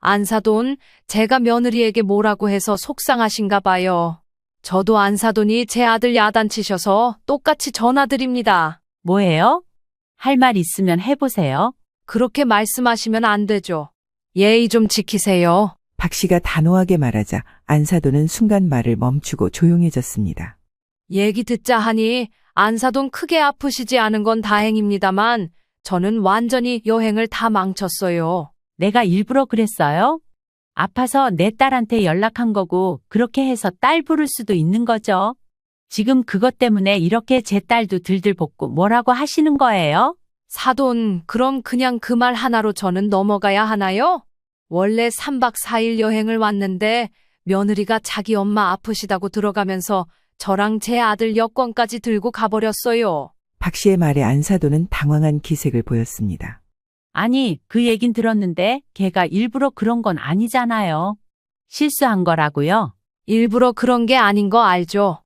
안사돈, 제가 며느리에게 뭐라고 해서 속상하신가 봐요. 저도 안사돈이 제 아들 야단치셔서 똑같이 전화드립니다. 뭐예요? 할 말 있으면 해보세요. 그렇게 말씀하시면 안 되죠. 예의 좀 지키세요. 박 씨가 단호하게 말하자 안사돈은 순간 말을 멈추고 조용해졌습니다. 얘기 듣자 하니 안사돈 크게 아프시지 않은 건 다행입니다만 저는 완전히 여행을 다 망쳤어요. 내가 일부러 그랬어요? 아파서 내 딸한테 연락한 거고 그렇게 해서 딸 부를 수도 있는 거죠. 지금 그것 때문에 이렇게 제 딸도 들들 볶고 뭐라고 하시는 거예요? 사돈, 그럼 그냥 그 말 하나로 저는 넘어가야 하나요? 원래 3박 4일 여행을 왔는데 며느리가 자기 엄마 아프시다고 들어가면서 저랑 제 아들 여권까지 들고 가버렸어요. 박 씨의 말에 안사돈은 당황한 기색을 보였습니다. 아니, 그 얘긴 들었는데 걔가 일부러 그런 건 아니잖아요. 실수한 거라고요. 일부러 그런 게 아닌 거 알죠?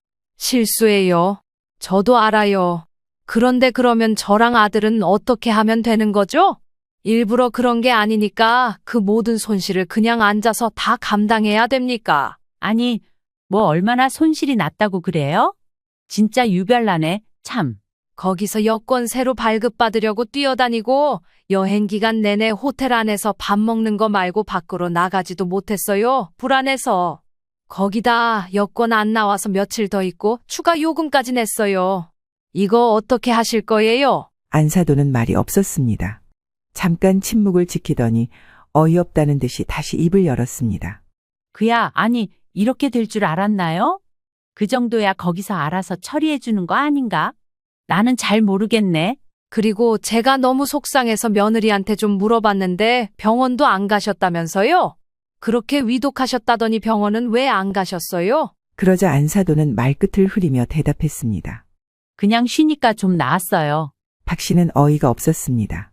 실수예요. 저도 알아요. 그런데 그러면 저랑 아들은 어떻게 하면 되는 거죠? 일부러 그런 게 아니니까 그 모든 손실을 그냥 앉아서 다 감당해야 됩니까? 아니, 뭐 얼마나 손실이 났다고 그래요? 진짜 유별나네, 참. 거기서 여권 새로 발급받으려고 뛰어다니고 여행 기간 내내 호텔 안에서 밥 먹는 거 말고 밖으로 나가지도 못했어요. 불안해서. 거기다 여권 안 나와서 며칠 더 있고 추가 요금까지 냈어요. 이거 어떻게 하실 거예요? 안사돈은 말이 없었습니다. 잠깐 침묵을 지키더니 어이없다는 듯이 다시 입을 열었습니다. 그야, 아니, 이렇게 될 줄 알았나요? 그 정도야 거기서 알아서 처리해 주는 거 아닌가? 나는 잘 모르겠네. 그리고 제가 너무 속상해서 며느리한테 좀 물어봤는데 병원도 안 가셨다면서요? 그렇게 위독하셨다더니 병원은 왜 안 가셨어요? 그러자 안사돈은 말끝을 흐리며 대답했습니다. 그냥 쉬니까 좀 나았어요. 박 씨는 어이가 없었습니다.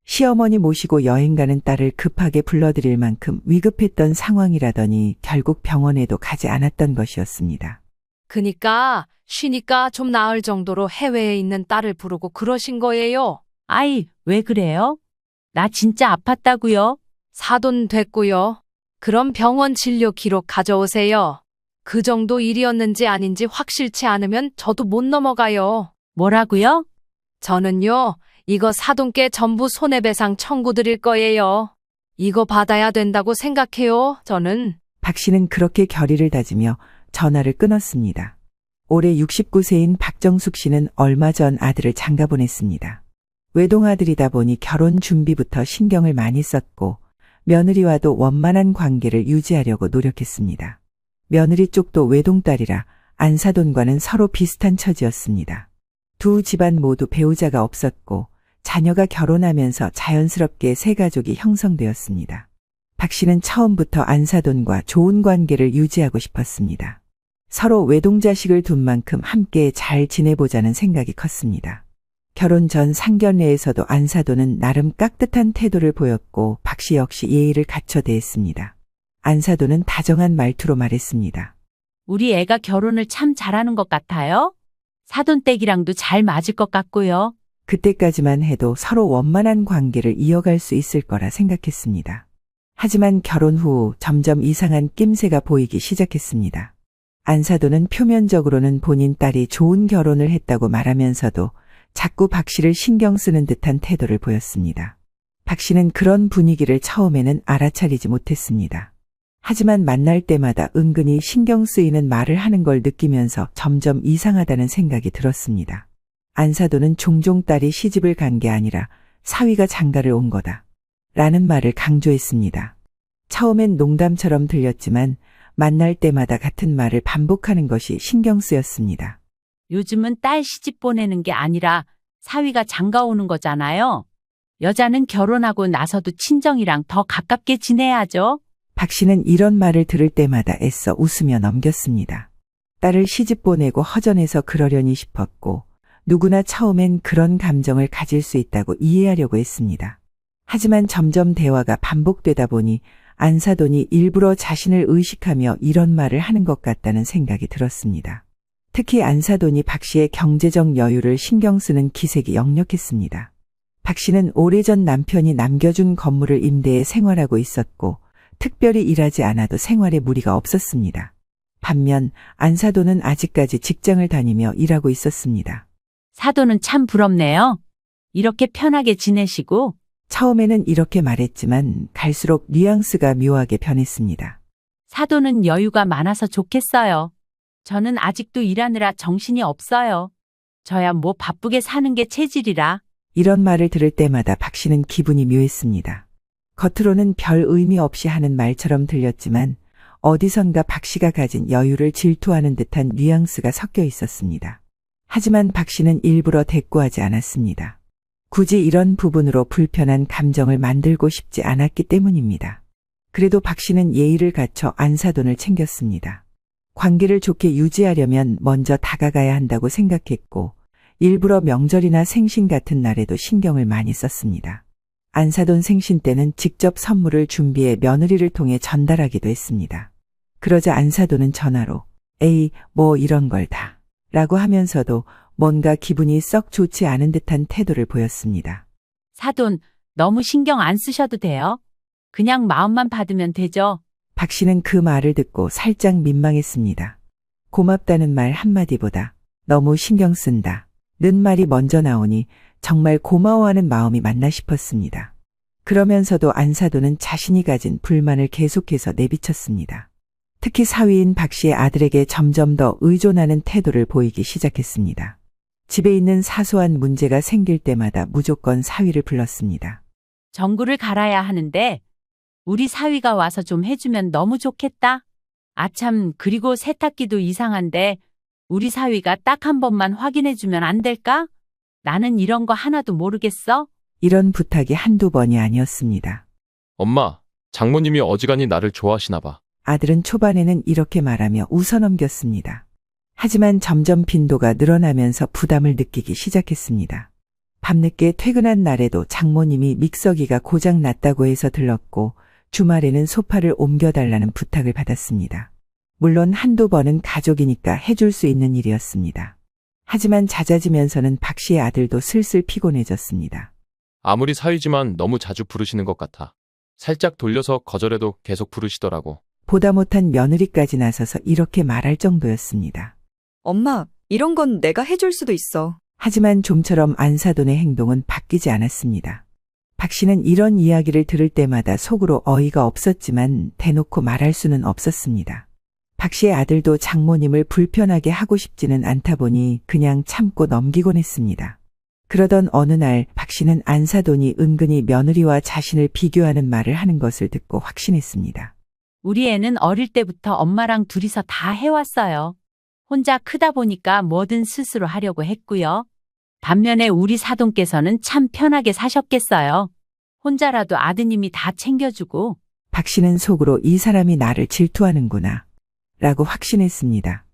시어머니 모시고 여행 가는 딸을 급하게 불러들일 만큼 위급했던 상황이라더니 결국 병원에도 가지 않았던 것이었습니다. 그니까 쉬니까 좀 나을 정도로 해외에 있는 딸을 부르고 그러신 거예요. 아이, 왜 그래요? 나 진짜 아팠다고요? 사돈 됐고요. 그럼 병원 진료 기록 가져오세요. 그 정도 일이었는지 아닌지 확실치 않으면 저도 못 넘어가요. 뭐라고요? 저는요, 이거 사돈께 전부 손해배상 청구 드릴 거예요. 이거 받아야 된다고 생각해요, 저는. 박 씨는 그렇게 결의를 다지며 전화를 끊었습니다. 올해 69세인 박정숙 씨는 얼마 전 아들을 장가 보냈습니다. 외동아들이다 보니 결혼 준비부터 신경을 많이 썼고 며느리와도 원만한 관계를 유지하려고 노력했습니다. 며느리 쪽도 외동딸이라 안사돈과는 서로 비슷한 처지였습니다. 두 집안 모두 배우자가 없었고 자녀가 결혼하면서 자연스럽게 새 가족이 형성되었습니다. 박 씨는 처음부터 안사돈과 좋은 관계를 유지하고 싶었습니다. 서로 외동자식을 둔 만큼 함께 잘 지내보자는 생각이 컸습니다. 결혼 전 상견례에서도 안사돈은 나름 깍듯한 태도를 보였고 박 씨 역시 예의를 갖춰 대했습니다. 안사돈은 다정한 말투로 말했습니다. 우리 애가 결혼을 참 잘하는 것 같아요. 사돈댁이랑도 잘 맞을 것 같고요. 그때까지만 해도 서로 원만한 관계를 이어갈 수 있을 거라 생각했습니다. 하지만 결혼 후 점점 이상한 낌새가 보이기 시작했습니다. 안사돈은 표면적으로는 본인 딸이 좋은 결혼을 했다고 말하면서도 자꾸 박 씨를 신경 쓰는 듯한 태도를 보였습니다. 박 씨는 그런 분위기를 처음에는 알아차리지 못했습니다. 하지만 만날 때마다 은근히 신경 쓰이는 말을 하는 걸 느끼면서 점점 이상하다는 생각이 들었습니다. 안사돈은 종종 딸이 시집을 간 게 아니라 사위가 장가를 온 거다 라는 말을 강조했습니다. 처음엔 농담처럼 들렸지만 만날 때마다 같은 말을 반복하는 것이 신경 쓰였습니다. 요즘은 딸 시집 보내는 게 아니라 사위가 장가 오는 거잖아요. 여자는 결혼하고 나서도 친정이랑 더 가깝게 지내야죠. 박 씨는 이런 말을 들을 때마다 애써 웃으며 넘겼습니다. 딸을 시집 보내고 허전해서 그러려니 싶었고 누구나 처음엔 그런 감정을 가질 수 있다고 이해하려고 했습니다. 하지만 점점 대화가 반복되다 보니 안사돈이 일부러 자신을 의식하며 이런 말을 하는 것 같다는 생각이 들었습니다. 특히 안사돈이 박 씨의 경제적 여유를 신경 쓰는 기색이 역력했습니다. 박 씨는 오래전 남편이 남겨준 건물을 임대해 생활하고 있었고 특별히 일하지 않아도 생활에 무리가 없었습니다. 반면 안사돈은 아직까지 직장을 다니며 일하고 있었습니다. 사돈은 참 부럽네요. 이렇게 편하게 지내시고. 처음에는 이렇게 말했지만 갈수록 뉘앙스가 묘하게 변했습니다. 사돈은 여유가 많아서 좋겠어요. 저는 아직도 일하느라 정신이 없어요. 저야 뭐 바쁘게 사는 게 체질이라. 이런 말을 들을 때마다 박 씨는 기분이 묘했습니다. 겉으로는 별 의미 없이 하는 말처럼 들렸지만 어디선가 박 씨가 가진 여유를 질투하는 듯한 뉘앙스가 섞여 있었습니다. 하지만 박 씨는 일부러 대꾸하지 않았습니다. 굳이 이런 부분으로 불편한 감정을 만들고 싶지 않았기 때문입니다. 그래도 박 씨는 예의를 갖춰 안사돈을 챙겼습니다. 관계를 좋게 유지하려면 먼저 다가가야 한다고 생각했고 일부러 명절이나 생신 같은 날에도 신경을 많이 썼습니다. 안사돈 생신 때는 직접 선물을 준비해 며느리를 통해 전달하기도 했습니다. 그러자 안사돈은 전화로 에이 뭐 이런 걸 다 라고 하면서도 뭔가 기분이 썩 좋지 않은 듯한 태도를 보였습니다. 사돈, 너무 신경 안 쓰셔도 돼요. 그냥 마음만 받으면 되죠. 박 씨는 그 말을 듣고 살짝 민망했습니다. 고맙다는 말 한마디보다 너무 신경 쓴다 는 말이 먼저 나오니 정말 고마워하는 마음이 맞나 싶었습니다. 그러면서도 안사돈은 자신이 가진 불만을 계속해서 내비쳤습니다. 특히 사위인 박 씨의 아들에게 점점 더 의존하는 태도를 보이기 시작했습니다. 집에 있는 사소한 문제가 생길 때마다 무조건 사위를 불렀습니다. 전구를 갈아야 하는데 우리 사위가 와서 좀 해주면 너무 좋겠다. 아참, 그리고 세탁기도 이상한데 우리 사위가 딱 한 번만 확인해주면 안 될까? 나는 이런 거 하나도 모르겠어. 이런 부탁이 한두 번이 아니었습니다. 엄마, 장모님이 어지간히 나를 좋아하시나 봐. 아들은 초반에는 이렇게 말하며 웃어넘겼습니다. 하지만 점점 빈도가 늘어나면서 부담을 느끼기 시작했습니다. 밤늦게 퇴근한 날에도 장모님이 믹서기가 고장 났다고 해서 들렀고 주말에는 소파를 옮겨달라는 부탁을 받았습니다. 물론 한두 번은 가족이니까 해줄 수 있는 일이었습니다. 하지만 잦아지면서는 박 씨의 아들도 슬슬 피곤해졌습니다. 아무리 사위지만 너무 자주 부르시는 것 같아. 살짝 돌려서 거절해도 계속 부르시더라고. 보다 못한 며느리까지 나서서 이렇게 말할 정도였습니다. 엄마, 이런 건 내가 해줄 수도 있어. 하지만 좀처럼 안사돈의 행동은 바뀌지 않았습니다. 박 씨는 이런 이야기를 들을 때마다 속으로 어이가 없었지만 대놓고 말할 수는 없었습니다. 박 씨의 아들도 장모님을 불편하게 하고 싶지는 않다 보니 그냥 참고 넘기곤 했습니다. 그러던 어느 날 박 씨는 안사돈이 은근히 며느리와 자신을 비교하는 말을 하는 것을 듣고 확신했습니다. 우리 애는 어릴 때부터 엄마랑 둘이서 다 해왔어요. 혼자 크다 보니까 뭐든 스스로 하려고 했고요. 반면에 우리 사돈께서는 참 편하게 사셨겠어요. 혼자라도 아드님이 다 챙겨주고. 박 씨는 속으로 이 사람이 나를 질투하는구나 라고 확신했습니다.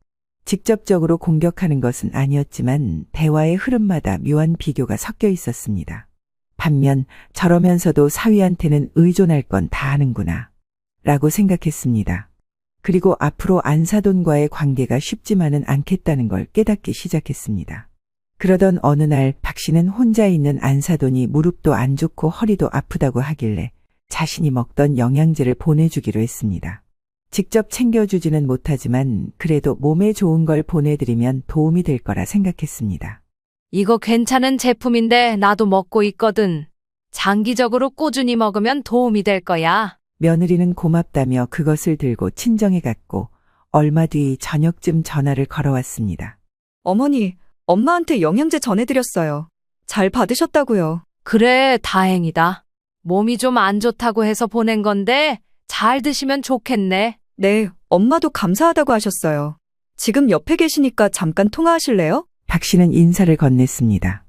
직접적으로 공격하는 것은 아니었지만 대화의 흐름마다 묘한 비교가 섞여 있었습니다. 반면 저러면서도 사위한테는 의존할 건 다 하는구나 라고 생각했습니다. 그리고 앞으로 안사돈과의 관계가 쉽지만은 않겠다는 걸 깨닫기 시작했습니다. 그러던 어느 날 박 씨는 혼자 있는 안사돈이 무릎도 안 좋고 허리도 아프다고 하길래 자신이 먹던 영양제를 보내주기로 했습니다. 직접 챙겨주지는 못하지만 그래도 몸에 좋은 걸 보내드리면 도움이 될 거라 생각했습니다. 이거 괜찮은 제품인데 나도 먹고 있거든. 장기적으로 꾸준히 먹으면 도움이 될 거야. 며느리는 고맙다며 그것을 들고 친정에 갔고 얼마 뒤 저녁쯤 전화를 걸어왔습니다. 어머니, 엄마한테 영양제 전해드렸어요. 잘 받으셨다고요. 그래, 다행이다. 몸이 좀 안 좋다고 해서 보낸 건데 잘 드시면 좋겠네. 네, 엄마도 감사하다고 하셨어요. 지금 옆에 계시니까 잠깐 통화하실래요? 박 씨는 인사를 건넸습니다.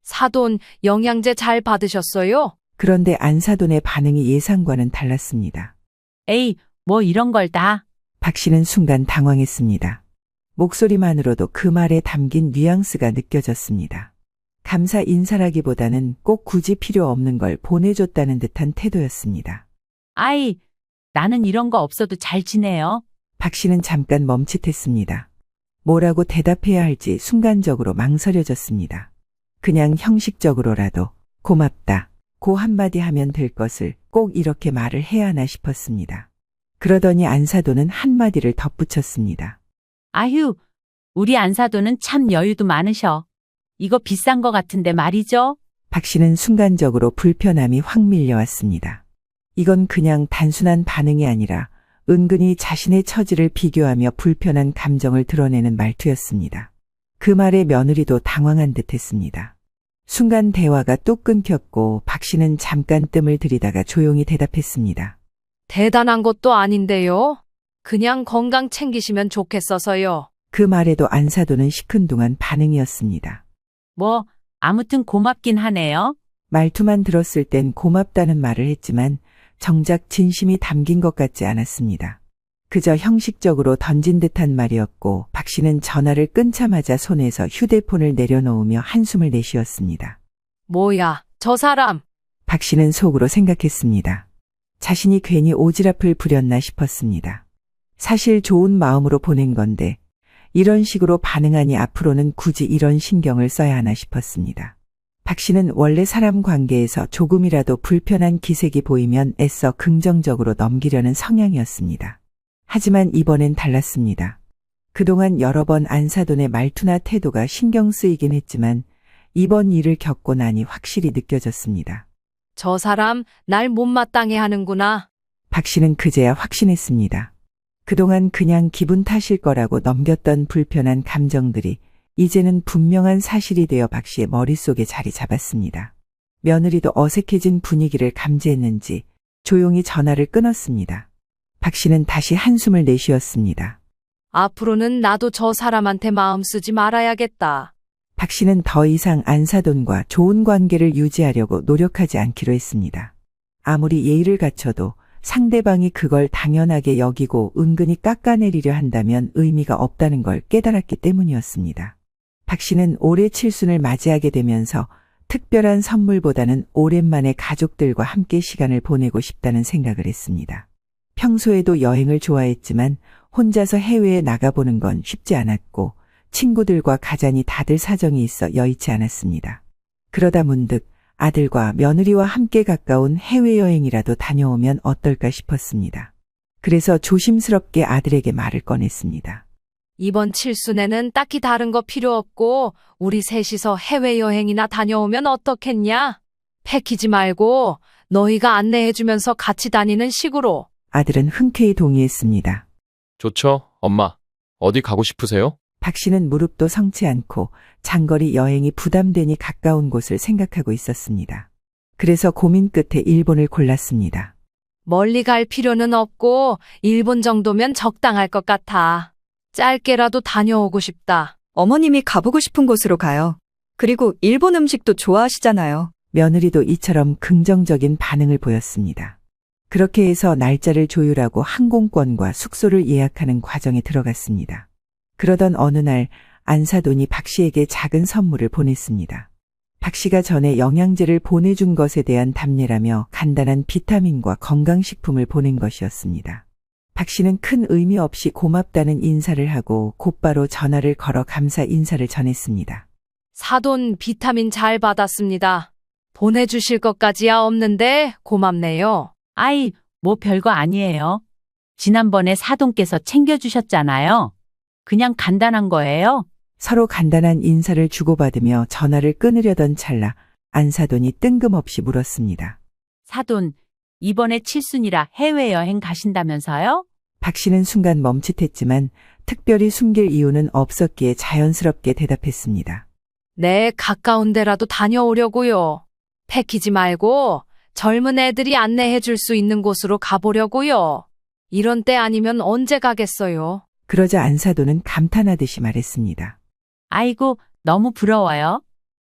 사돈, 영양제 잘 받으셨어요? 그런데 안사돈의 반응이 예상과는 달랐습니다. 에이, 뭐 이런 걸 다. 박 씨는 순간 당황했습니다. 목소리만으로도 그 말에 담긴 뉘앙스가 느껴졌습니다. 감사 인사라기보다는 꼭 굳이 필요 없는 걸 보내줬다는 듯한 태도였습니다. 아이, 나는 이런 거 없어도 잘 지내요. 박 씨는 잠깐 멈칫했습니다. 뭐라고 대답해야 할지 순간적으로 망설여졌습니다. 그냥 형식적으로라도 고맙다, 고 한마디 하면 될 것을 꼭 이렇게 말을 해야 하나 싶었습니다. 그러더니 안사돈은 한마디를 덧붙였습니다. 아휴, 우리 안사돈은 참 여유도 많으셔. 이거 비싼 거 같은데 말이죠? 박 씨는 순간적으로 불편함이 확 밀려왔습니다. 이건 그냥 단순한 반응이 아니라 은근히 자신의 처지를 비교하며 불편한 감정을 드러내는 말투였습니다. 그 말에 며느리도 당황한 듯했습니다. 순간 대화가 뚝 끊겼고 박 씨는 잠깐 뜸을 들이다가 조용히 대답했습니다. 대단한 것도 아닌데요. 그냥 건강 챙기시면 좋겠어서요. 그 말에도 안사돈은 시큰둥한 반응이었습니다. 뭐, 아무튼 고맙긴 하네요. 말투만 들었을 땐 고맙다는 말을 했지만 정작 진심이 담긴 것 같지 않았습니다. 그저 형식적으로 던진 듯한 말이었고 박 씨는 전화를 끊자마자 손에서 휴대폰을 내려놓으며 한숨을 내쉬었습니다. 뭐야, 저 사람. 박 씨는 속으로 생각했습니다. 자신이 괜히 오지랖을 부렸나 싶었습니다. 사실 좋은 마음으로 보낸 건데 이런 식으로 반응하니 앞으로는 굳이 이런 신경을 써야 하나 싶었습니다. 박 씨는 원래 사람 관계에서 조금이라도 불편한 기색이 보이면 애써 긍정적으로 넘기려는 성향이었습니다. 하지만 이번엔 달랐습니다. 그동안 여러 번 안사돈의 말투나 태도가 신경 쓰이긴 했지만 이번 일을 겪고 나니 확실히 느껴졌습니다. 저 사람 날 못마땅해 하는구나. 박 씨는 그제야 확신했습니다. 그동안 그냥 기분 탓일 거라고 넘겼던 불편한 감정들이 이제는 분명한 사실이 되어 박 씨의 머릿속에 자리 잡았습니다. 며느리도 어색해진 분위기를 감지했는지 조용히 전화를 끊었습니다. 박 씨는 다시 한숨을 내쉬었습니다. 앞으로는 나도 저 사람한테 마음 쓰지 말아야겠다. 박 씨는 더 이상 안사돈과 좋은 관계를 유지하려고 노력하지 않기로 했습니다. 아무리 예의를 갖춰도 상대방이 그걸 당연하게 여기고 은근히 깎아내리려 한다면 의미가 없다는 걸 깨달았기 때문이었습니다. 박 씨는 올해 칠순을 맞이하게 되면서 특별한 선물보다는 오랜만에 가족들과 함께 시간을 보내고 싶다는 생각을 했습니다. 평소에도 여행을 좋아했지만 혼자서 해외에 나가보는 건 쉽지 않았고 친구들과 가자니 다들 사정이 있어 여의치 않았습니다. 그러다 문득 아들과 며느리와 함께 가까운 해외여행이라도 다녀오면 어떨까 싶었습니다. 그래서 조심스럽게 아들에게 말을 꺼냈습니다. 이번 칠순에는 딱히 다른 거 필요 없고 우리 셋이서 해외여행이나 다녀오면 어떻겠냐? 패키지 말고 너희가 안내해주면서 같이 다니는 식으로. 아들은 흔쾌히 동의했습니다. 좋죠, 엄마. 어디 가고 싶으세요? 박 씨는 무릎도 성치 않고 장거리 여행이 부담되니 가까운 곳을 생각하고 있었습니다. 그래서 고민 끝에 일본을 골랐습니다. 멀리 갈 필요는 없고 일본 정도면 적당할 것 같아. 짧게라도 다녀오고 싶다. 어머님이 가보고 싶은 곳으로 가요. 그리고 일본 음식도 좋아하시잖아요. 며느리도 이처럼 긍정적인 반응을 보였습니다. 그렇게 해서 날짜를 조율하고 항공권과 숙소를 예약하는 과정에 들어갔습니다. 그러던 어느 날 안사돈이 박 씨에게 작은 선물을 보냈습니다. 박 씨가 전에 영양제를 보내준 것에 대한 답례라며 간단한 비타민과 건강식품을 보낸 것이었습니다. 박 씨는 큰 의미 없이 고맙다는 인사를 하고 곧바로 전화를 걸어 감사 인사를 전했습니다. 사돈 비타민 잘 받았습니다. 보내주실 것까지야 없는데 고맙네요. 아이, 뭐 별거 아니에요. 지난번에 사돈께서 챙겨주셨잖아요. 그냥 간단한 거예요. 서로 간단한 인사를 주고받으며 전화를 끊으려던 찰나 안사돈이 뜬금없이 물었습니다. 사돈, 이번에 칠순이라 해외여행 가신다면서요? 박 씨는 순간 멈칫했지만 특별히 숨길 이유는 없었기에 자연스럽게 대답했습니다. 네, 가까운 데라도 다녀오려고요. 패키지 말고 젊은 애들이 안내해 줄 수 있는 곳으로 가보려고요. 이런 때 아니면 언제 가겠어요? 그러자 안사돈은 감탄하듯이 말했습니다. 아이고, 너무 부러워요.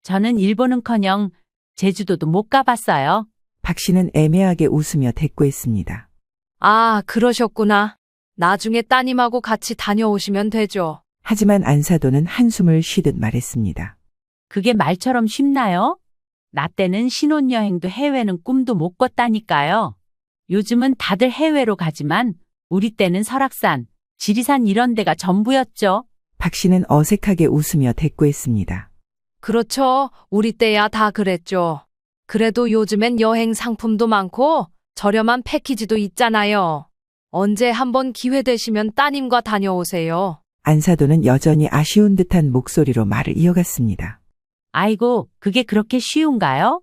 저는 일본은커녕 제주도도 못 가봤어요. 박 씨는 애매하게 웃으며 대꾸했습니다. 아, 그러셨구나. 나중에 따님하고 같이 다녀오시면 되죠. 하지만 안사돈은 한숨을 쉬듯 말했습니다. 그게 말처럼 쉽나요? 나 때는 신혼여행도 해외는 꿈도 못 꿨다니까요. 요즘은 다들 해외로 가지만 우리 때는 설악산, 지리산 이런 데가 전부였죠. 박 씨는 어색하게 웃으며 대꾸했습니다. 그렇죠. 우리 때야 다 그랬죠. 그래도 요즘엔 여행 상품도 많고 저렴한 패키지도 있잖아요. 언제 한번 기회 되시면 따님과 다녀오세요. 안사돈은 여전히 아쉬운 듯한 목소리로 말을 이어갔습니다. 아이고, 그게 그렇게 쉬운가요?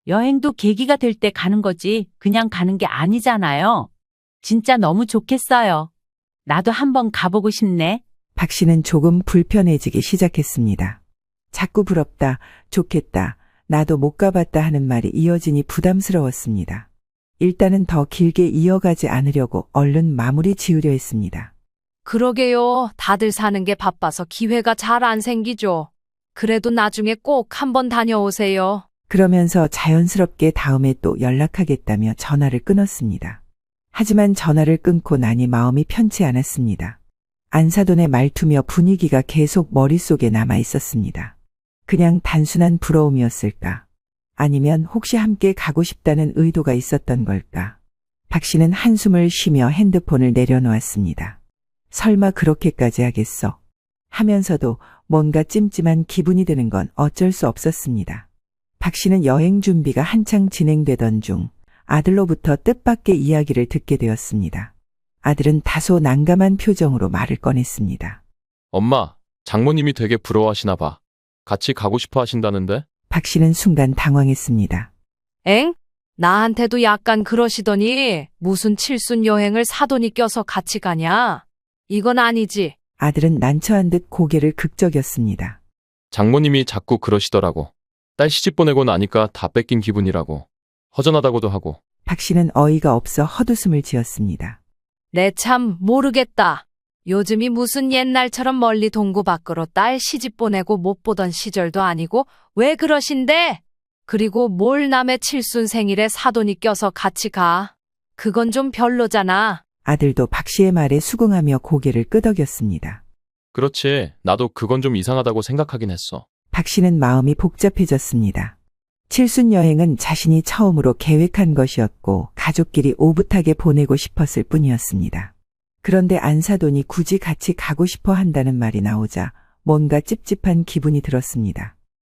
여행도 계기가 될 때 가는 거지, 그냥 가는 게 아니잖아요. 진짜 너무 좋겠어요. 나도 한번 가보고 싶네. 박 씨는 조금 불편해지기 시작했습니다. 자꾸 부럽다, 좋겠다, 나도 못 가봤다 하는 말이 이어지니 부담스러웠습니다. 일단은 더 길게 이어가지 않으려고 얼른 마무리 지으려 했습니다. 그러게요. 다들 사는 게 바빠서 기회가 잘 안 생기죠. 그래도 나중에 꼭 한번 다녀오세요. 그러면서 자연스럽게 다음에 또 연락하겠다며 전화를 끊었습니다. 하지만 전화를 끊고 나니 마음이 편치 않았습니다. 안사돈의 말투며 분위기가 계속 머릿속에 남아 있었습니다. 그냥 단순한 부러움이었을까? 아니면 혹시 함께 가고 싶다는 의도가 있었던 걸까? 박 씨는 한숨을 쉬며 핸드폰을 내려놓았습니다. 설마 그렇게까지 하겠어? 하면서도 뭔가 찜찜한 기분이 드는 건 어쩔 수 없었습니다. 박 씨는 여행 준비가 한창 진행되던 중 아들로부터 뜻밖의 이야기를 듣게 되었습니다. 아들은 다소 난감한 표정으로 말을 꺼냈습니다. 엄마, 장모님이 되게 부러워하시나 봐. 같이 가고 싶어 하신다는데? 박 씨는 순간 당황했습니다. 엥? 나한테도 약간 그러시더니 무슨 칠순 여행을 사돈이 껴서 같이 가냐? 이건 아니지. 아들은 난처한 듯 고개를 극적였습니다. 장모님이 자꾸 그러시더라고. 딸 시집 보내고 나니까 다 뺏긴 기분이라고. 허전하다고도 하고. 박 씨는 어이가 없어 헛웃음을 지었습니다. 내 참 모르겠다. 요즘이 무슨 옛날처럼 멀리 동구 밖으로 딸 시집 보내고 못 보던 시절도 아니고 왜 그러신데? 그리고 뭘 남의 칠순 생일에 사돈이 껴서 같이 가. 그건 좀 별로잖아. 아들도 박 씨의 말에 수긍하며 고개를 끄덕였습니다. 그렇지, 나도 그건 좀 이상하다고 생각하긴 했어. 박 씨는 마음이 복잡해졌습니다. 칠순 여행은 자신이 처음으로 계획한 것이었고 가족끼리 오붓하게 보내고 싶었을 뿐이었습니다. 그런데 안사돈이 굳이 같이 가고 싶어 한다는 말이 나오자 뭔가 찝찝한 기분이 들었습니다.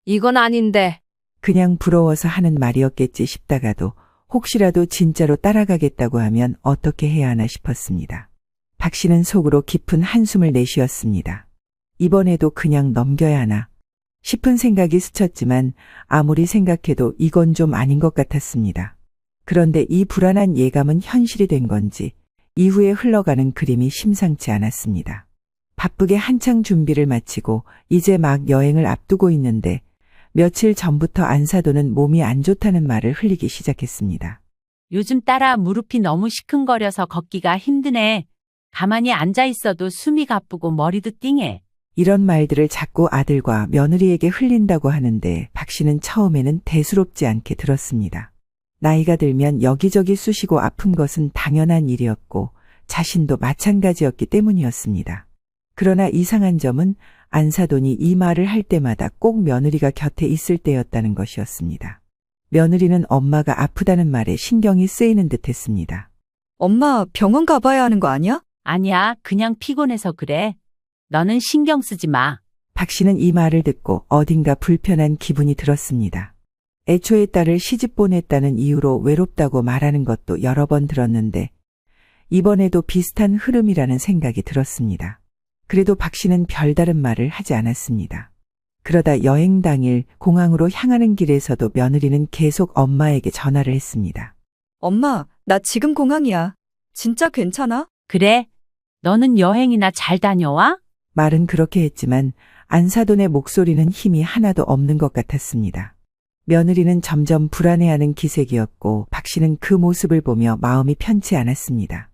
이건 아닌데. 그냥 부러워서 하는 말이었겠지 싶다가도 혹시라도 진짜로 따라가겠다고 하면 어떻게 해야 하나 싶었습니다. 박 씨는 속으로 깊은 한숨을 내쉬었습니다. 이번에도 그냥 넘겨야 하나 싶은 생각이 스쳤지만 아무리 생각해도 이건 좀 아닌 것 같았습니다. 그런데 이 불안한 예감은 현실이 된 건지 이후에 흘러가는 그림이 심상치 않았습니다. 바쁘게 한창 준비를 마치고 이제 막 여행을 앞두고 있는데 며칠 전부터 안사돈은 몸이 안 좋다는 말을 흘리기 시작했습니다. 요즘 따라 무릎이 너무 시큰거려서 걷기가 힘드네. 가만히 앉아 있어도 숨이 가쁘고 머리도 띵해. 이런 말들을 자꾸 아들과 며느리에게 흘린다고 하는데 박 씨는 처음에는 대수롭지 않게 들었습니다. 나이가 들면 여기저기 쑤시고 아픈 것은 당연한 일이었고 자신도 마찬가지였기 때문이었습니다. 그러나 이상한 점은 안사돈이 이 말을 할 때마다 꼭 며느리가 곁에 있을 때였다는 것이었습니다. 며느리는 엄마가 아프다는 말에 신경이 쓰이는 듯했습니다. 엄마 병원 가봐야 하는 거 아니야? 아니야, 그냥 피곤해서 그래. 너는 신경 쓰지 마. 박 씨는 이 말을 듣고 어딘가 불편한 기분이 들었습니다. 애초에 딸을 시집 보냈다는 이유로 외롭다고 말하는 것도 여러 번 들었는데 이번에도 비슷한 흐름이라는 생각이 들었습니다. 그래도 박 씨는 별다른 말을 하지 않았습니다. 그러다 여행 당일 공항으로 향하는 길에서도 며느리는 계속 엄마에게 전화를 했습니다. 엄마, 나 지금 공항이야. 진짜 괜찮아? 그래? 너는 여행이나 잘 다녀와? 말은 그렇게 했지만 안사돈의 목소리는 힘이 하나도 없는 것 같았습니다. 며느리는 점점 불안해하는 기색이었고 박 씨는 그 모습을 보며 마음이 편치 않았습니다.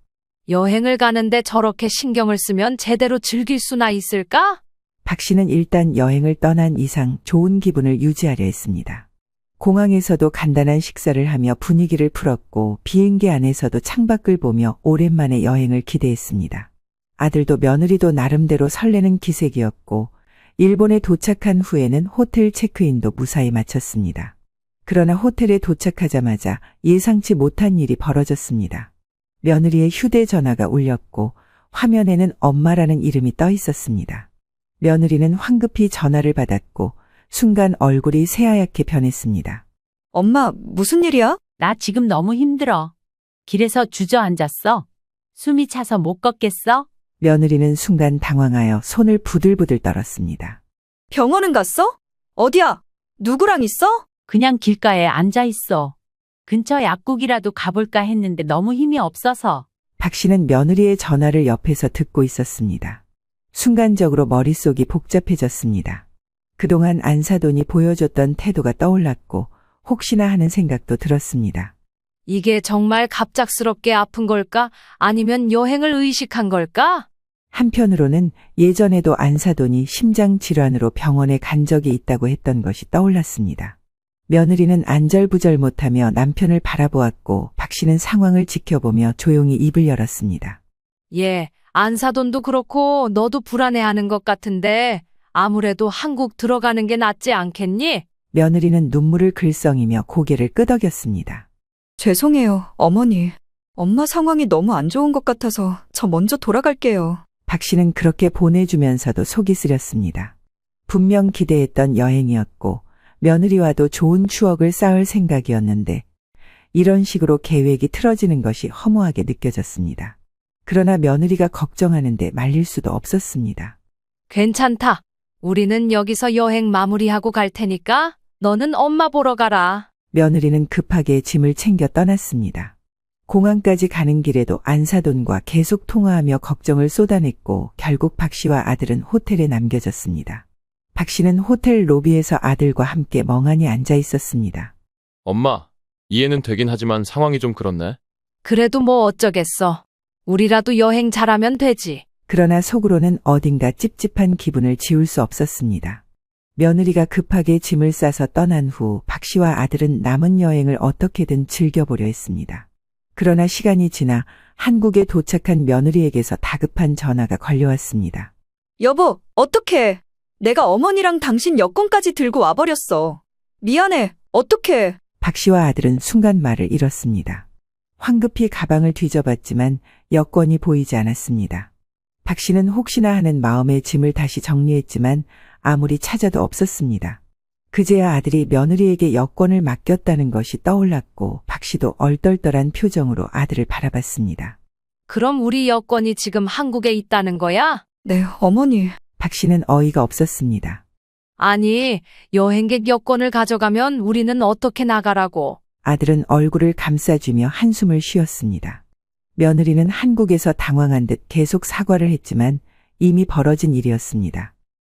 여행을 가는데 저렇게 신경을 쓰면 제대로 즐길 수나 있을까? 박 씨는 일단 여행을 떠난 이상 좋은 기분을 유지하려 했습니다. 공항에서도 간단한 식사를 하며 분위기를 풀었고 비행기 안에서도 창밖을 보며 오랜만에 여행을 기대했습니다. 아들도 며느리도 나름대로 설레는 기색이었고 일본에 도착한 후에는 호텔 체크인도 무사히 마쳤습니다. 그러나 호텔에 도착하자마자 예상치 못한 일이 벌어졌습니다. 며느리의 휴대전화가 울렸고 화면에는 엄마라는 이름이 떠 있었습니다. 며느리는 황급히 전화를 받았고 순간 얼굴이 새하얗게 변했습니다. 엄마, 무슨 일이야? 나 지금 너무 힘들어. 길에서 주저앉았어. 숨이 차서 못 걷겠어? 며느리는 순간 당황하여 손을 부들부들 떨었습니다. 병원은 갔어? 어디야? 누구랑 있어? 그냥 길가에 앉아 있어. 근처 약국이라도 가볼까 했는데 너무 힘이 없어서. 박 씨는 며느리의 전화를 옆에서 듣고 있었습니다. 순간적으로 머릿속이 복잡해졌습니다. 그동안 안사돈이 보여줬던 태도가 떠올랐고 혹시나 하는 생각도 들었습니다. 이게 정말 갑작스럽게 아픈 걸까? 아니면 여행을 의식한 걸까? 한편으로는 예전에도 안사돈이 심장 질환으로 병원에 간 적이 있다고 했던 것이 떠올랐습니다. 며느리는 안절부절 못하며 남편을 바라보았고 박 씨는 상황을 지켜보며 조용히 입을 열었습니다. 예, 안사돈도 그렇고 너도 불안해하는 것 같은데 아무래도 한국 들어가는 게 낫지 않겠니? 며느리는 눈물을 글썽이며 고개를 끄덕였습니다. 죄송해요, 어머니. 엄마 상황이 너무 안 좋은 것 같아서 저 먼저 돌아갈게요. 박 씨는 그렇게 보내주면서도 속이 쓰렸습니다. 분명 기대했던 여행이었고 며느리와도 좋은 추억을 쌓을 생각이었는데 이런 식으로 계획이 틀어지는 것이 허무하게 느껴졌습니다. 그러나 며느리가 걱정하는데 말릴 수도 없었습니다. 괜찮다. 우리는 여기서 여행 마무리하고 갈 테니까 너는 엄마 보러 가라. 며느리는 급하게 짐을 챙겨 떠났습니다. 공항까지 가는 길에도 안사돈과 계속 통화하며 걱정을 쏟아냈고 결국 박 씨와 아들은 호텔에 남겨졌습니다. 박 씨는 호텔 로비에서 아들과 함께 멍하니 앉아 있었습니다. 엄마, 이해는 되긴 하지만 상황이 좀 그렇네. 그래도 뭐 어쩌겠어. 우리라도 여행 잘하면 되지. 그러나 속으로는 어딘가 찝찝한 기분을 지울 수 없었습니다. 며느리가 급하게 짐을 싸서 떠난 후 박 씨와 아들은 남은 여행을 어떻게든 즐겨보려 했습니다. 그러나 시간이 지나 한국에 도착한 며느리에게서 다급한 전화가 걸려왔습니다. 여보, 어떡해. 내가 어머니랑 당신 여권까지 들고 와버렸어. 미안해. 어떡해. 박 씨와 아들은 순간 말을 잃었습니다. 황급히 가방을 뒤져봤지만 여권이 보이지 않았습니다. 박 씨는 혹시나 하는 마음에 짐을 다시 정리했지만 아무리 찾아도 없었습니다. 그제야 아들이 며느리에게 여권을 맡겼다는 것이 떠올랐고 박 씨도 얼떨떨한 표정으로 아들을 바라봤습니다. 그럼 우리 여권이 지금 한국에 있다는 거야? 네, 어머니. 박 씨는 어이가 없었습니다. 아니, 여행객 여권을 가져가면 우리는 어떻게 나가라고? 아들은 얼굴을 감싸주며 한숨을 쉬었습니다. 며느리는 한국에서 당황한 듯 계속 사과를 했지만 이미 벌어진 일이었습니다.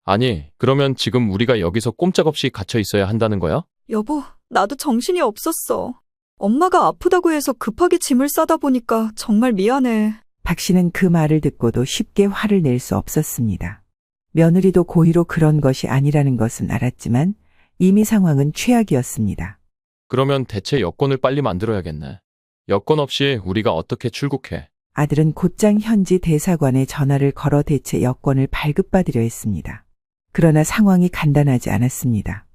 아니, 그러면 지금 우리가 여기서 꼼짝없이 갇혀 있어야 한다는 거야? 여보, 나도 정신이 없었어. 엄마가 아프다고 해서 급하게 짐을 싸다 보니까 정말 미안해. 박 씨는 그 말을 듣고도 쉽게 화를 낼 수 없었습니다. 며느리도 고의로 그런 것이 아니라는 것은 알았지만 이미 상황은 최악이었습니다. 그러면 대체 여권을 빨리 만들어야겠네. 여권 없이 우리가 어떻게 출국해? 아들은 곧장 현지 대사관에 전화를 걸어 대체 여권을 발급받으려 했습니다. 그러나 상황이 간단하지 않았습니다.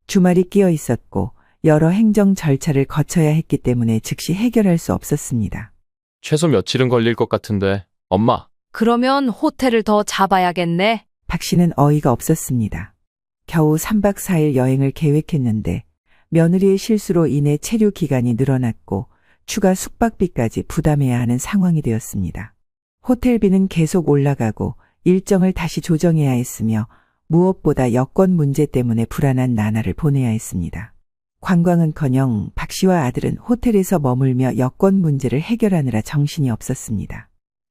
주말이 끼어 있었고 여러 행정 절차를 거쳐야 했기 때문에 즉시 해결할 수 없었습니다. 최소 며칠은 걸릴 것 같은데, 엄마. 그러면 호텔을 더 잡아야겠네. 박 씨는 어이가 없었습니다. 겨우 3박 4일 여행을 계획했는데 며느리의 실수로 인해 체류 기간이 늘어났고 추가 숙박비까지 부담해야 하는 상황이 되었습니다. 호텔비는 계속 올라가고 일정을 다시 조정해야 했으며 무엇보다 여권 문제 때문에 불안한 나날을 보내야 했습니다. 관광은커녕 박 씨와 아들은 호텔에서 머물며 여권 문제를 해결하느라 정신이 없었습니다.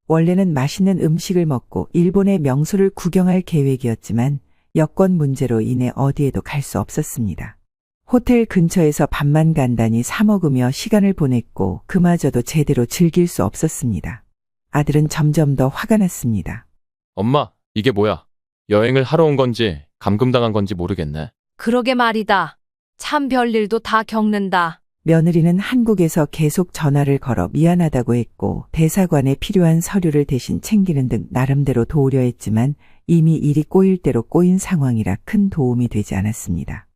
원래는 맛있는 음식을 먹고 일본의 명소를 구경할 계획이었지만 여권 문제로 인해 어디에도 갈 수 없었습니다. 호텔 근처에서 밥만 간단히 사 먹으며 시간을 보냈고 그마저도 제대로 즐길 수 없었습니다. 아들은 점점 더 화가 났습니다. 엄마, 이게 뭐야? 여행을 하러 온 건지 감금당한 건지 모르겠네. 그러게 말이다. 참 별일도 다 겪는다. 며느리는 한국에서 계속 전화를 걸어 미안하다고 했고 대사관에 필요한 서류를 대신 챙기는 등 나름대로 도우려 했지만 이미 일이 꼬일 대로 꼬인 상황이라 큰 도움이 되지 않았습니다.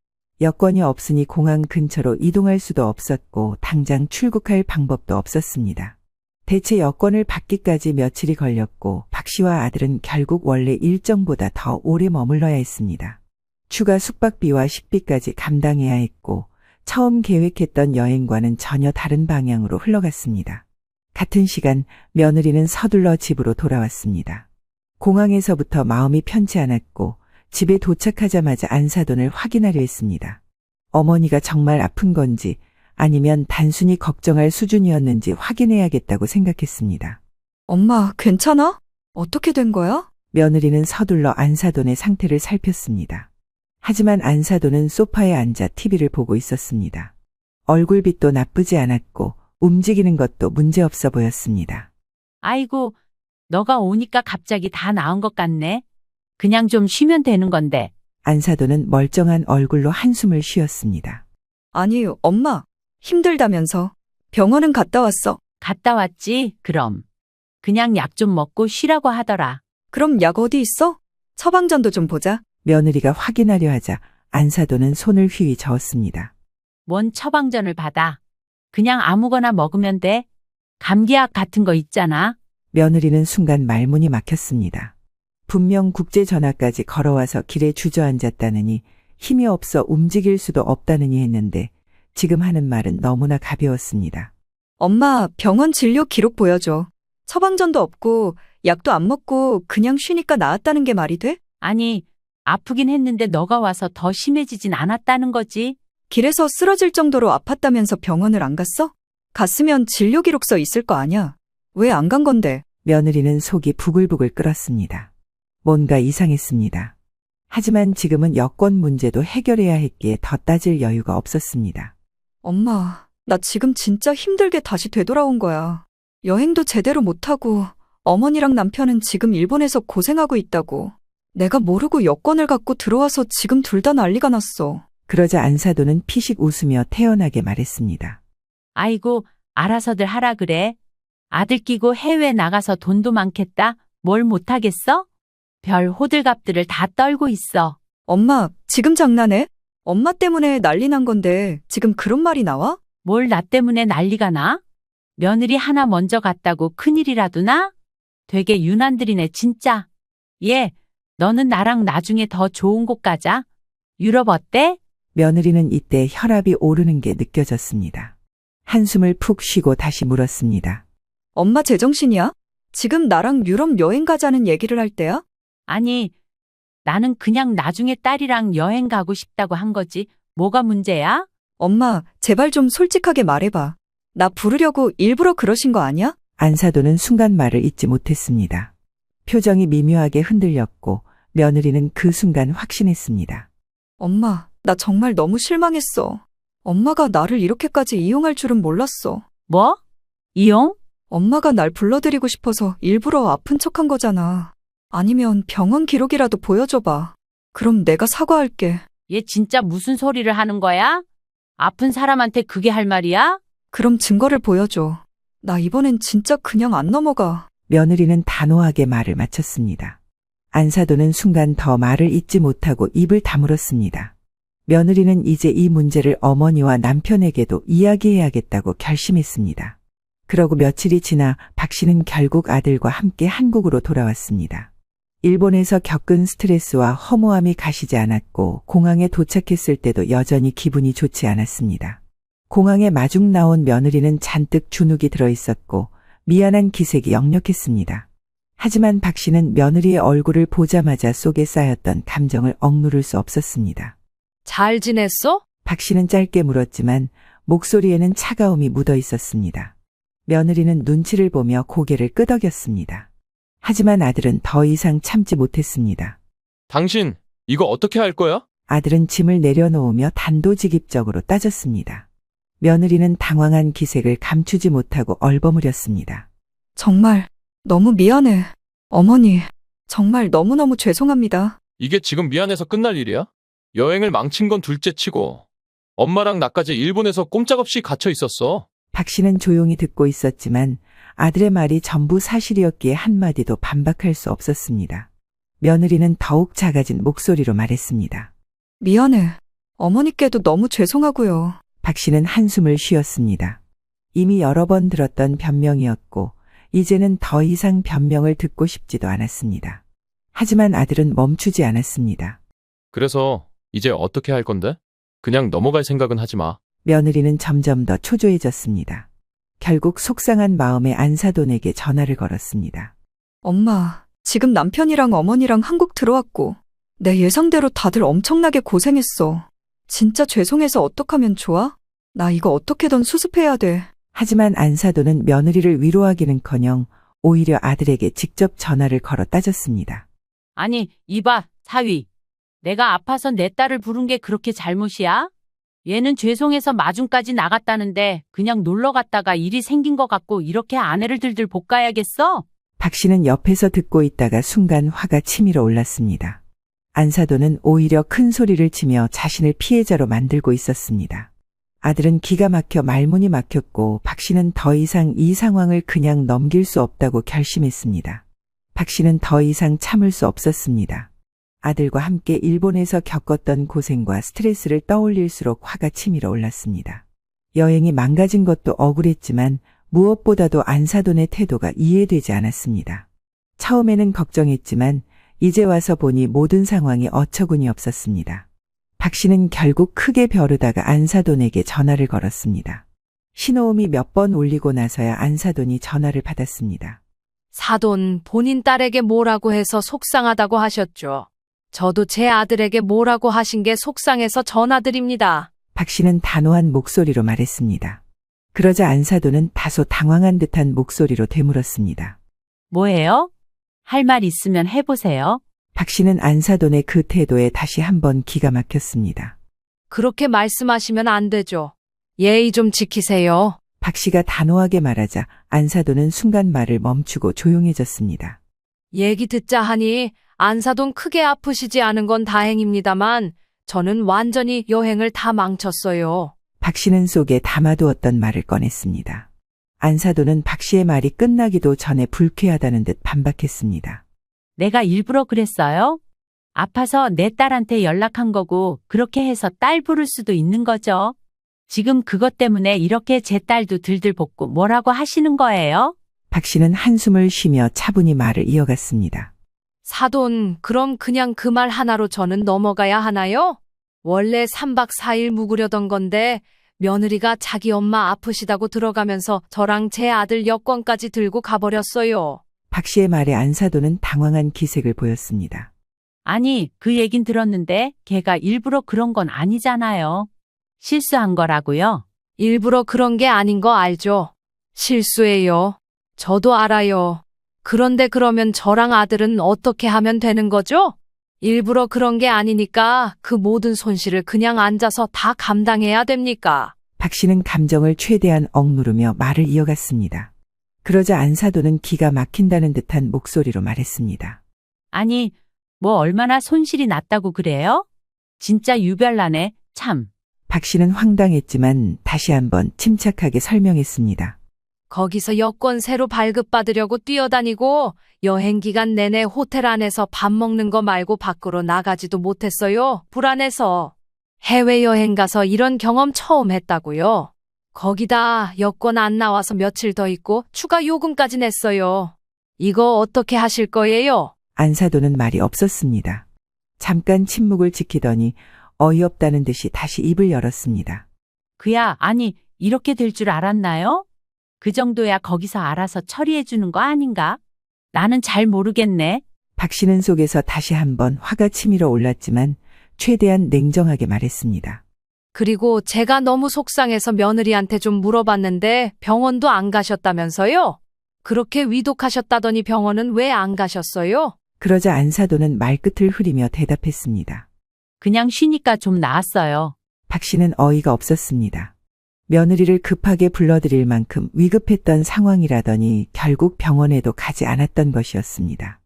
여권이 없으니 공항 근처로 이동할 수도 없었고 당장 출국할 방법도 없었습니다. 대체 여권을 받기까지 며칠이 걸렸고 박 씨와 아들은 결국 원래 일정보다 더 오래 머물러야 했습니다. 추가 숙박비와 식비까지 감당해야 했고 처음 계획했던 여행과는 전혀 다른 방향으로 흘러갔습니다. 같은 시간 며느리는 서둘러 집으로 돌아왔습니다. 공항에서부터 마음이 편치 않았고 집에 도착하자마자 안사돈을 확인하려 했습니다. 어머니가 정말 아픈 건지 아니면 단순히 걱정할 수준이었는지 확인해야겠다고 생각했습니다. 엄마, 괜찮아? 어떻게 된 거야? 며느리는 서둘러 안사돈의 상태를 살폈습니다. 하지만 안사돈은 소파에 앉아 TV를 보고 있었습니다. 얼굴빛도 나쁘지 않았고 움직이는 것도 문제없어 보였습니다. 아이고, 너가 오니까 갑자기 다 나은 것 같네. 그냥 좀 쉬면 되는 건데. 안사돈은 멀쩡한 얼굴로 한숨을 쉬었습니다. 아니, 엄마. 힘들다면서. 병원은 갔다 왔어. 갔다 왔지, 그럼. 그냥 약 좀 먹고 쉬라고 하더라. 그럼 약 어디 있어? 처방전도 좀 보자. 며느리가 확인하려 하자 안사돈은 손을 휘휘 저었습니다. 뭔 처방전을 받아. 그냥 아무거나 먹으면 돼. 감기약 같은 거 있잖아. 며느리는 순간 말문이 막혔습니다. 분명 국제전화까지 걸어와서 길에 주저앉았다느니 힘이 없어 움직일 수도 없다느니 했는데 지금 하는 말은 너무나 가벼웠습니다. 엄마, 병원 진료 기록 보여줘. 처방전도 없고 약도 안 먹고 그냥 쉬니까 나았다는 게 말이 돼? 아니, 아프긴 했는데 너가 와서 더 심해지진 않았다는 거지. 길에서 쓰러질 정도로 아팠다면서 병원을 안 갔어? 갔으면 진료 기록서 있을 거 아냐? 왜 안 간 건데? 며느리는 속이 부글부글 끓었습니다. 뭔가 이상했습니다. 하지만 지금은 여권 문제도 해결해야 했기에 더 따질 여유가 없었습니다. 엄마, 나 지금 진짜 힘들게 다시 되돌아온 거야. 여행도 제대로 못하고 어머니랑 남편은 지금 일본에서 고생하고 있다고. 내가 모르고 여권을 갖고 들어와서 지금 둘 다 난리가 났어. 그러자 안사돈은 피식 웃으며 태연하게 말했습니다. 아이고, 알아서들 하라 그래. 아들 끼고 해외 나가서 돈도 많겠다. 뭘 못하겠어? 별 호들갑들을 다 떨고 있어. 엄마, 지금 장난해? 엄마 때문에 난리 난 건데 지금 그런 말이 나와? 뭘 나 때문에 난리가 나? 며느리 하나 먼저 갔다고 큰일이라도 나? 되게 유난들이네 진짜. 얘, 너는 나랑 나중에 더 좋은 곳 가자. 유럽 어때? 며느리는 이때 혈압이 오르는 게 느껴졌습니다. 한숨을 푹 쉬고 다시 물었습니다. 엄마 제정신이야? 지금 나랑 유럽 여행 가자는 얘기를 할 때야? 아니, 나는 그냥 나중에 딸이랑 여행 가고 싶다고 한 거지. 뭐가 문제야? 엄마, 제발 좀 솔직하게 말해봐. 나 부르려고 일부러 그러신 거 아니야? 안사돈은 순간 말을 잇지 못했습니다. 표정이 미묘하게 흔들렸고 며느리는 그 순간 확신했습니다. 엄마, 나 정말 너무 실망했어. 엄마가 나를 이렇게까지 이용할 줄은 몰랐어. 뭐? 이용? 엄마가 날 불러드리고 싶어서 일부러 아픈 척한 거잖아. 아니면 병원 기록이라도 보여줘봐. 그럼 내가 사과할게. 얘 진짜 무슨 소리를 하는 거야? 아픈 사람한테 그게 할 말이야? 그럼 증거를 보여줘. 나 이번엔 진짜 그냥 안 넘어가. 며느리는 단호하게 말을 마쳤습니다. 안사돈은 순간 더 말을 잇지 못하고 입을 다물었습니다. 며느리는 이제 이 문제를 어머니와 남편에게도 이야기해야겠다고 결심했습니다. 그러고 며칠이 지나 박 씨는 결국 아들과 함께 한국으로 돌아왔습니다. 일본에서 겪은 스트레스와 허무함이 가시지 않았고 공항에 도착했을 때도 여전히 기분이 좋지 않았습니다. 공항에 마중 나온 며느리는 잔뜩 주눅이 들어있었고 미안한 기색이 역력했습니다. 하지만 박 씨는 며느리의 얼굴을 보자마자 속에 쌓였던 감정을 억누를 수 없었습니다. 잘 지냈어? 박 씨는 짧게 물었지만 목소리에는 차가움이 묻어 있었습니다. 며느리는 눈치를 보며 고개를 끄덕였습니다. 하지만 아들은 더 이상 참지 못했습니다. 당신, 이거 어떻게 할 거야? 아들은 짐을 내려놓으며 단도직입적으로 따졌습니다. 며느리는 당황한 기색을 감추지 못하고 얼버무렸습니다. 정말 너무 미안해. 어머니, 정말 너무너무 죄송합니다. 이게 지금 미안해서 끝날 일이야? 여행을 망친 건 둘째 치고 엄마랑 나까지 일본에서 꼼짝없이 갇혀 있었어. 박 씨는 조용히 듣고 있었지만 아들의 말이 전부 사실이었기에 한마디도 반박할 수 없었습니다. 며느리는 더욱 작아진 목소리로 말했습니다. 미안해. 어머니께도 너무 죄송하고요. 박 씨는 한숨을 쉬었습니다. 이미 여러 번 들었던 변명이었고 이제는 더 이상 변명을 듣고 싶지도 않았습니다. 하지만 아들은 멈추지 않았습니다. 그래서 이제 어떻게 할 건데? 그냥 넘어갈 생각은 하지 마. 며느리는 점점 더 초조해졌습니다. 결국 속상한 마음에 안사돈에게 전화를 걸었습니다. 엄마, 지금 남편이랑 어머니랑 한국 들어왔고, 내 예상대로 다들 엄청나게 고생했어. 진짜 죄송해서 어떡하면 좋아? 나 이거 어떻게든 수습해야 돼. 하지만 안사돈은 며느리를 위로하기는커녕 오히려 아들에게 직접 전화를 걸어 따졌습니다. 아니, 이봐, 사위. 내가 아파서 내 딸을 부른 게 그렇게 잘못이야? 얘는 죄송해서 마중까지 나갔다는데 그냥 놀러 갔다가 일이 생긴 것 같고 이렇게 아내를 들들 볶아야겠어? 박 씨는 옆에서 듣고 있다가 순간 화가 치밀어 올랐습니다. 안사돈은 오히려 큰 소리를 치며 자신을 피해자로 만들고 있었습니다. 아들은 기가 막혀 말문이 막혔고 박 씨는 더 이상 이 상황을 그냥 넘길 수 없다고 결심했습니다. 박 씨는 더 이상 참을 수 없었습니다. 아들과 함께 일본에서 겪었던 고생과 스트레스를 떠올릴수록 화가 치밀어 올랐습니다. 여행이 망가진 것도 억울했지만 무엇보다도 안사돈의 태도가 이해되지 않았습니다. 처음에는 걱정했지만 이제 와서 보니 모든 상황이 어처구니 없었습니다. 박 씨는 결국 크게 벼르다가 안사돈에게 전화를 걸었습니다. 신호음이 몇 번 울리고 나서야 안사돈이 전화를 받았습니다. 사돈, 본인 딸에게 뭐라고 해서 속상하다고 하셨죠. 저도 제 아들에게 뭐라고 하신 게 속상해서 전화드립니다. 박 씨는 단호한 목소리로 말했습니다. 그러자 안사돈은 다소 당황한 듯한 목소리로 되물었습니다. 뭐예요? 할 말 있으면 해보세요. 박 씨는 안사돈의 그 태도에 다시 한번 기가 막혔습니다. 그렇게 말씀하시면 안 되죠. 예의 좀 지키세요. 박 씨가 단호하게 말하자 안사돈은 순간 말을 멈추고 조용해졌습니다. 얘기 듣자 하니 안사돈 크게 아프시지 않은 건 다행입니다만 저는 완전히 여행을 다 망쳤어요. 박 씨는 속에 담아두었던 말을 꺼냈습니다. 안사돈은 박 씨의 말이 끝나기도 전에 불쾌하다는 듯 반박했습니다. 내가 일부러 그랬어요? 아파서 내 딸한테 연락한 거고 그렇게 해서 딸 부를 수도 있는 거죠. 지금 그것 때문에 이렇게 제 딸도 들들 볶고 뭐라고 하시는 거예요? 박 씨는 한숨을 쉬며 차분히 말을 이어갔습니다. 사돈, 그럼 그냥 그 말 하나로 저는 넘어가야 하나요? 원래 3박 4일 묵으려던 건데 며느리가 자기 엄마 아프시다고 들어가면서 저랑 제 아들 여권까지 들고 가버렸어요. 박 씨의 말에 안사돈은 당황한 기색을 보였습니다. 아니, 그 얘긴 들었는데 걔가 일부러 그런 건 아니잖아요. 실수한 거라고요. 일부러 그런 게 아닌 거 알죠? 실수예요. 저도 알아요. 그런데 그러면 저랑 아들은 어떻게 하면 되는 거죠? 일부러 그런 게 아니니까 그 모든 손실을 그냥 앉아서 다 감당해야 됩니까? 박 씨는 감정을 최대한 억누르며 말을 이어갔습니다. 그러자 안사돈은 기가 막힌다는 듯한 목소리로 말했습니다. 아니, 뭐 얼마나 손실이 났다고 그래요? 진짜 유별나네, 참. 박 씨는 황당했지만 다시 한번 침착하게 설명했습니다. 거기서 여권 새로 발급받으려고 뛰어다니고 여행 기간 내내 호텔 안에서 밥 먹는 거 말고 밖으로 나가지도 못했어요. 불안해서. 해외여행 가서 이런 경험 처음 했다고요. 거기다 여권 안 나와서 며칠 더 있고 추가 요금까지 냈어요. 이거 어떻게 하실 거예요? 안사돈은 말이 없었습니다. 잠깐 침묵을 지키더니 어이없다는 듯이 다시 입을 열었습니다. 그야, 아니, 이렇게 될 줄 알았나요? 그 정도야 거기서 알아서 처리해 주는 거 아닌가? 나는 잘 모르겠네. 박 씨는 속에서 다시 한번 화가 치밀어 올랐지만 최대한 냉정하게 말했습니다. 그리고 제가 너무 속상해서 며느리한테 좀 물어봤는데 병원도 안 가셨다면서요? 그렇게 위독하셨다더니 병원은 왜 안 가셨어요? 그러자 안사돈은 말끝을 흐리며 대답했습니다. 그냥 쉬니까 좀 나았어요. 박 씨는 어이가 없었습니다. 며느리를 급하게 불러들일 만큼 위급했던 상황이라더니 결국 병원에도 가지 않았던 것이었습니다.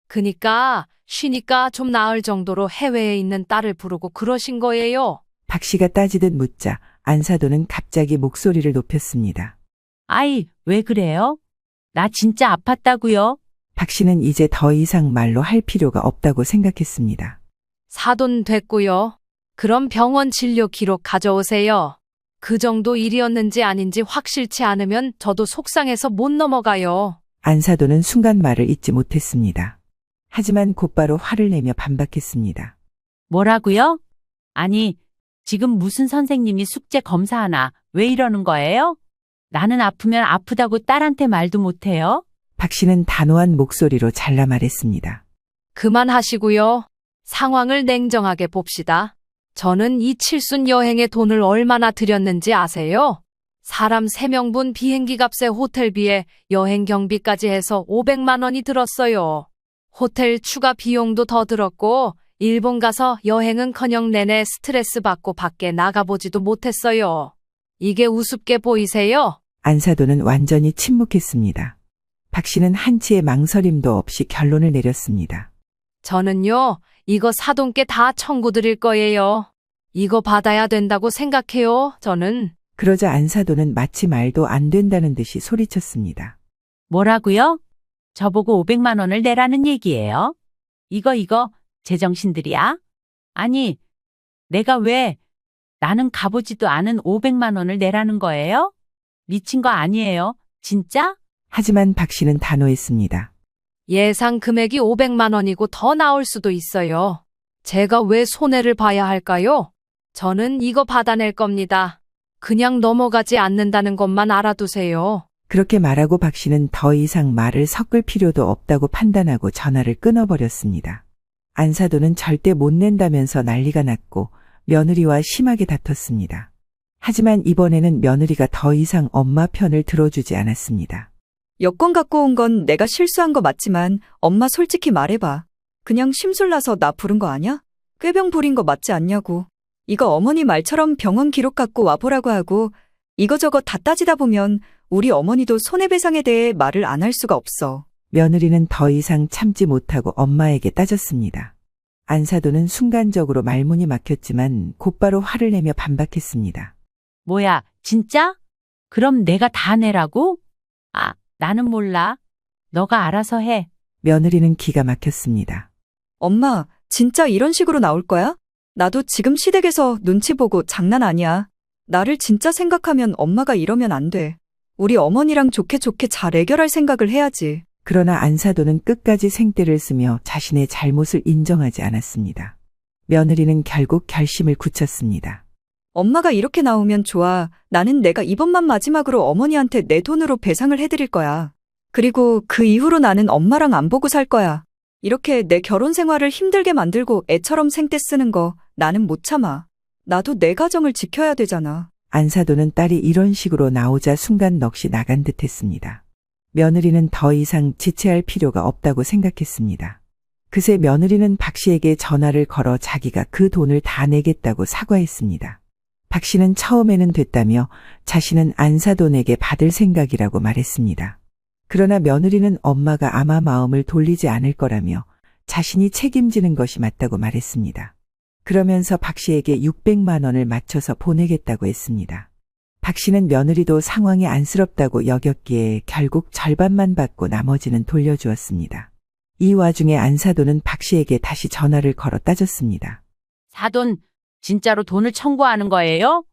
그니까 쉬니까 좀 나을 정도로 해외에 있는 딸을 부르고 그러신 거예요. 박 씨가 따지듯 묻자 안사돈은 갑자기 목소리를 높였습니다. 아이, 왜 그래요? 나 진짜 아팠다고요? 박 씨는 이제 더 이상 말로 할 필요가 없다고 생각했습니다. 사돈 됐고요. 그럼 병원 진료 기록 가져오세요. 그 정도 일이었는지 아닌지 확실치 않으면 저도 속상해서 못 넘어가요. 안사돈은 순간 말을 잇지 못했습니다. 하지만 곧바로 화를 내며 반박했습니다. 뭐라고요? 아니, 지금 무슨 선생님이 숙제 검사하나 왜 이러는 거예요? 나는 아프면 아프다고 딸한테 말도 못해요? 박 씨는 단호한 목소리로 잘라 말했습니다. 그만하시고요. 상황을 냉정하게 봅시다. 저는 이 칠순 여행에 돈을 얼마나 들였는지 아세요? 사람 3명분 비행기 값에 호텔비에 여행 경비까지 해서 500만 원이 들었어요. 호텔 추가 비용도 더 들었고 일본 가서 여행은커녕 내내 스트레스 받고 밖에 나가보지도 못했어요. 이게 우습게 보이세요? 안사돈은 완전히 침묵했습니다. 박 씨는 한치의 망설임도 없이 결론을 내렸습니다. 저는요, 이거 사돈께 다 청구 드릴 거예요. 이거 받아야 된다고 생각해요, 저는. 그러자 안사돈은 마치 말도 안 된다는 듯이 소리쳤습니다. 뭐라고요? 저보고 500만 원을 내라는 얘기예요? 이거 제정신들이야? 아니, 내가 왜 나는 가보지도 않은 500만 원을 내라는 거예요? 미친 거 아니에요? 진짜? 하지만 박 씨는 단호했습니다. 예상 금액이 500만 원이고 더 나올 수도 있어요. 제가 왜 손해를 봐야 할까요? 저는 이거 받아낼 겁니다. 그냥 넘어가지 않는다는 것만 알아두세요. 그렇게 말하고 박 씨는 더 이상 말을 섞을 필요도 없다고 판단하고 전화를 끊어버렸습니다. 안사돈은 절대 못 낸다면서 난리가 났고 며느리와 심하게 다퉜습니다. 하지만 이번에는 며느리가 더 이상 엄마 편을 들어주지 않았습니다. 여권 갖고 온 건 내가 실수한 거 맞지만 엄마 솔직히 말해봐. 그냥 심술나서 나 부른 거 아냐? 꾀병 부린 거 맞지 않냐고. 이거 어머니 말처럼 병원 기록 갖고 와보라고 하고 이거저거 다 따지다 보면 우리 어머니도 손해배상에 대해 말을 안 할 수가 없어. 며느리는 더 이상 참지 못하고 엄마에게 따졌습니다. 안사돈은 순간적으로 말문이 막혔지만 곧바로 화를 내며 반박했습니다. 뭐야, 진짜? 그럼 내가 다 내라고? 아, 나는 몰라. 너가 알아서 해. 며느리는 기가 막혔습니다. 엄마, 진짜 이런 식으로 나올 거야? 나도 지금 시댁에서 눈치 보고 장난 아니야. 나를 진짜 생각하면 엄마가 이러면 안 돼. 우리 어머니랑 좋게 잘 해결할 생각을 해야지. 그러나 안사돈은 끝까지 생떼를 쓰며 자신의 잘못을 인정하지 않았습니다. 며느리는 결국 결심을 굳혔습니다. 엄마가 이렇게 나오면 좋아. 나는 내가 이번만 마지막으로 어머니한테 내 돈으로 배상을 해드릴 거야. 그리고 그 이후로 나는 엄마랑 안 보고 살 거야. 이렇게 내 결혼 생활을 힘들게 만들고 애처럼 생떼 쓰는 거 나는 못 참아. 나도 내 가정을 지켜야 되잖아. 안사돈은 딸이 이런 식으로 나오자 순간 넋이 나간 듯 했습니다. 며느리는 더 이상 지체할 필요가 없다고 생각했습니다. 그새 며느리는 박 씨에게 전화를 걸어 자기가 그 돈을 다 내겠다고 사과했습니다. 박 씨는 처음에는 됐다며 자신은 안사돈에게 받을 생각이라고 말했습니다. 그러나 며느리는 엄마가 아마 마음을 돌리지 않을 거라며 자신이 책임지는 것이 맞다고 말했습니다. 그러면서 박 씨에게 600만 원을 맞춰서 보내겠다고 했습니다. 박 씨는 며느리도 상황이 안쓰럽다고 여겼기에 결국 절반만 받고 나머지는 돌려주었습니다. 이 와중에 안사돈은 박 씨에게 다시 전화를 걸어 따졌습니다. 사돈, 진짜로 돈을 청구하는 거예요?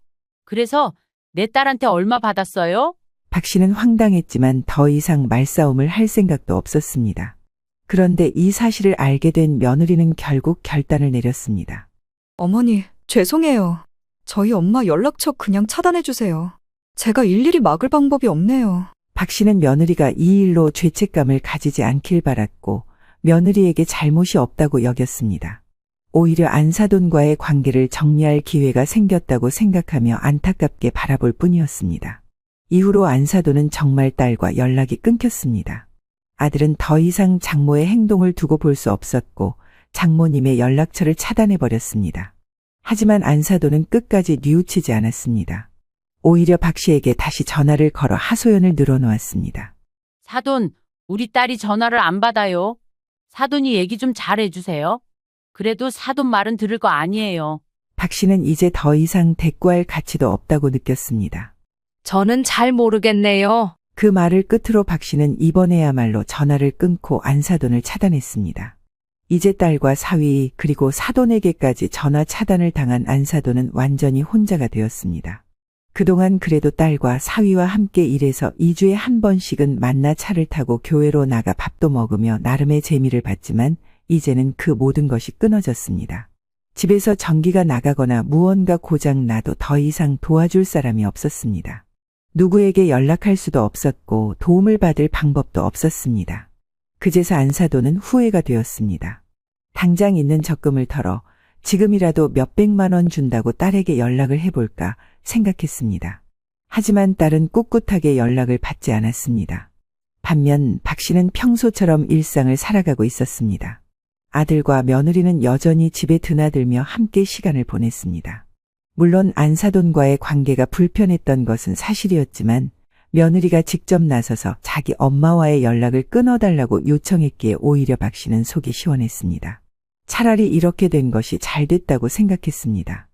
그래서 내 딸한테 얼마 받았어요? 박 씨는 황당했지만 더 이상 말싸움을 할 생각도 없었습니다. 그런데 이 사실을 알게 된 며느리는 결국 결단을 내렸습니다. 어머니, 죄송해요. 저희 엄마 연락처 그냥 차단해주세요. 제가 일일이 막을 방법이 없네요. 박 씨는 며느리가 이 일로 죄책감을 가지지 않길 바랐고 며느리에게 잘못이 없다고 여겼습니다. 오히려 안사돈과의 관계를 정리할 기회가 생겼다고 생각하며 안타깝게 바라볼 뿐이었습니다. 이후로 안사돈은 정말 딸과 연락이 끊겼습니다. 아들은 더 이상 장모의 행동을 두고 볼 수 없었고 장모님의 연락처를 차단해버렸습니다. 하지만 안사돈은 끝까지 뉘우치지 않았습니다. 오히려 박 씨에게 다시 전화를 걸어 하소연을 늘어놓았습니다. 사돈, 우리 딸이 전화를 안 받아요. 사돈이 얘기 좀 잘해주세요. 그래도 사돈 말은 들을 거 아니에요. 박 씨는 이제 더 이상 대꾸할 가치도 없다고 느꼈습니다. 저는 잘 모르겠네요. 그 말을 끝으로 박 씨는 이번에야말로 전화를 끊고 안사돈을 차단했습니다. 이제 딸과 사위 그리고 사돈에게까지 전화 차단을 당한 안사돈은 완전히 혼자가 되었습니다. 그동안 그래도 딸과 사위와 함께 일해서 2주에 한 번씩은 만나 차를 타고 교회로 나가 밥도 먹으며 나름의 재미를 봤지만 이제는 그 모든 것이 끊어졌습니다. 집에서 전기가 나가거나 무언가 고장 나도 더 이상 도와줄 사람이 없었습니다. 누구에게 연락할 수도 없었고 도움을 받을 방법도 없었습니다. 그제서 안사돈은 후회가 되었습니다. 당장 있는 적금을 털어 지금이라도 몇백만 원 준다고 딸에게 연락을 해볼까 생각했습니다. 하지만 딸은 꿋꿋하게 연락을 받지 않았습니다. 반면 박 씨는 평소처럼 일상을 살아가고 있었습니다. 아들과 며느리는 여전히 집에 드나들며 함께 시간을 보냈습니다. 물론 안사돈과의 관계가 불편했던 것은 사실이었지만 며느리가 직접 나서서 자기 엄마와의 연락을 끊어달라고 요청했기에 오히려 박 씨는 속이 시원했습니다. 차라리 이렇게 된 것이 잘 됐다고 생각했습니다.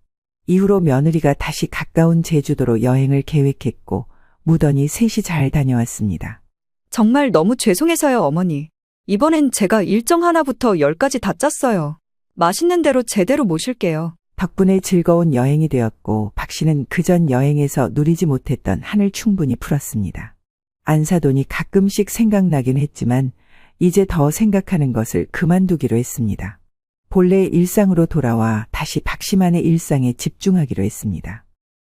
이후로 며느리가 다시 가까운 제주도로 여행을 계획했고 무던히 셋이 잘 다녀왔습니다. 정말 너무 죄송해서요, 어머니. 이번엔 제가 일정 하나부터 10까지 다 짰어요. 맛있는 대로 제대로 모실게요. 덕분에 즐거운 여행이 되었고 박 씨는 그전 여행에서 누리지 못했던 한을 충분히 풀었습니다. 안사돈이 가끔씩 생각나긴 했지만 이제 더 생각하는 것을 그만두기로 했습니다. 본래의 일상으로 돌아와 다시 박 씨만의 일상에 집중하기로 했습니다.